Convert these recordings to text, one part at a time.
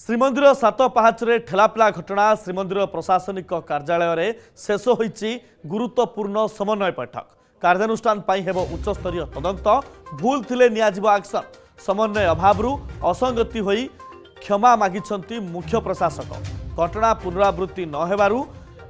श्रीमंदिर सात पाहाचरे ठेलापला घटना श्रीमंदिर प्रशासनिक कार्यालय शेष होईची गुरुत्वपूर्ण समन्वय बैठक कार्यानुष्ठान हेब उच्चस्तरीय तदंत भूल थिले नियाजिबो एक्शन समन्वय अभाव असंगति होई क्षमा मागिछंती मुख्य प्रशासक घटना पुनरावृत्ति न हेबारु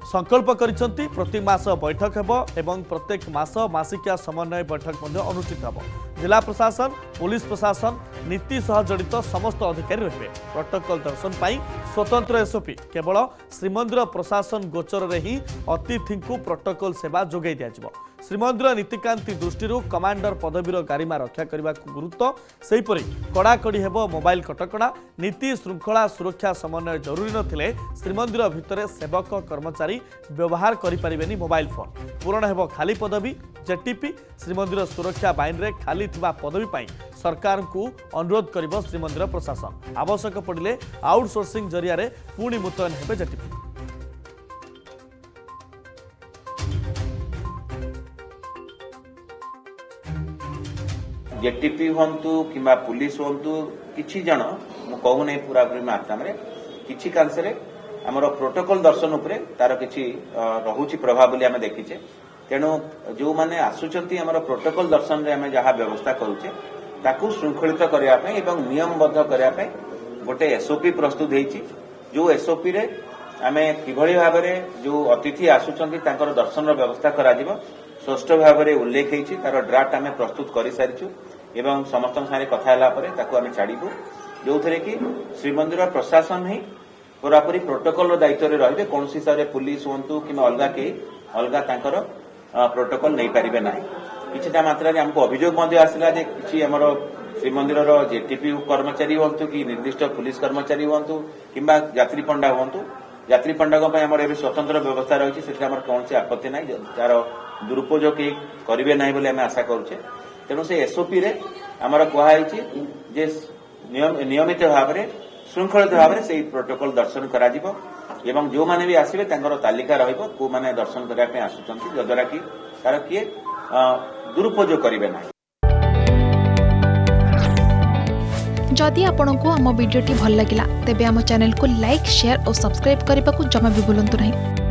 संकल्प करिसंती प्रति मास बैठक हेब एवं प्रत्येक मास मासिकिया समन्वय बैठक अनुष्ठित हेब जिला प्रशासन पुलिस प्रशासन नीति सह जड़ित समस्त अधिकारी रहे प्रोटोकॉल दर्शन पाई स्वतंत्र एसओपी केवल श्रीमंदिर प्रशासन गोचर रे ही अतिथि को प्रोटोकॉल सेवा जोगाई दिया श्रीमंदिर नीतिकांति दृष्टि कमांडर पदवीर गारिमा रक्षा करने को गुरुत्व सेहीपरि कड़ाकड़ी हेब मोबाइल कटकणा नीति श्रृंखला सुरक्षा समन्वय जरूरी नथिले श्रीमंदिर भितर सेवक कर्मचारी व्यवहार करिपारिबेनी मोबाइल फोन पूरण हेब खाली पदवी जेटीपी श्रीमंदिर सुरक्षा बाइन रे खाली थिबा पदवी पाई सरकार को अनुरोध करिबो श्रीमंदिर प्रशासन आवश्यक पड़िले आउटसोर्सिंग जरिया रे पुणी मुतयन हेबे जेटीपी। जेटीपी हूँ कि पुलिस हूँ कि जन कहू नहीं पूरा पूरी मात्रा में किसी कांसे आमर प्रोटोकॉल दर्शन उपरे तार किसी रहुची प्रभाव बोली आम देखीचे तेणु जो मैंने आसुचंती आमर प्रोटोकॉल दर्शन रे आम जहाँ व्यवस्था करूचे ताकू श्रृंखलित करने एवं नियमबद्ध करने गोटे एसओपी प्रस्तुत होती जो एसओपी रे आम किभली भाव जो अतिथि आसुचंती तांकर दर्शन व्यवस्था करा स्पष्ट भाव में उल्लेख होती तार ड्राफ्ट आम प्रस्तुत कर सारी एवं समस्त सारे कथा आम छाड़ू जो थे कि श्रीमंदिर प्रशासन ही पूरापूरी प्रोटोकॉल दायित्व में रही कौन हिसाब से पुलिस हूँ कि अलग कई अलग प्रोटोकॉल नहीं पारे ना किछिटा मात्रा आमको अभियोग आसला कि आमर श्रीमंदिर जेटीपी कर्मचारी हूँ कि निर्दिष्ट पुलिस कर्मचारी हूँ कि यात्री पंडा हूँ यात्री पंडाक एवं स्वतंत्र व्यवस्था रही है कौन आपत्ति ना तार दुरुपयोग करेंगे ना बोली आशा करुचे तेणु से एसओपी रे आमर कहुई जे नियमित भाव में श्रृंखलित भाव में से प्रोटोकॉल दर्शन करा एवं जो माने भी आसवे तालिका रहिबो को माने दर्शन करने आसुचंती जद्वारा कि तार किए दुरुपयोग करेंगे ना। जदि आपंक आम भिडी भल लगा तेब आम चैनल को लाइक शेयर और सब्सक्राइब करने को जमा भी भूलु नहीं।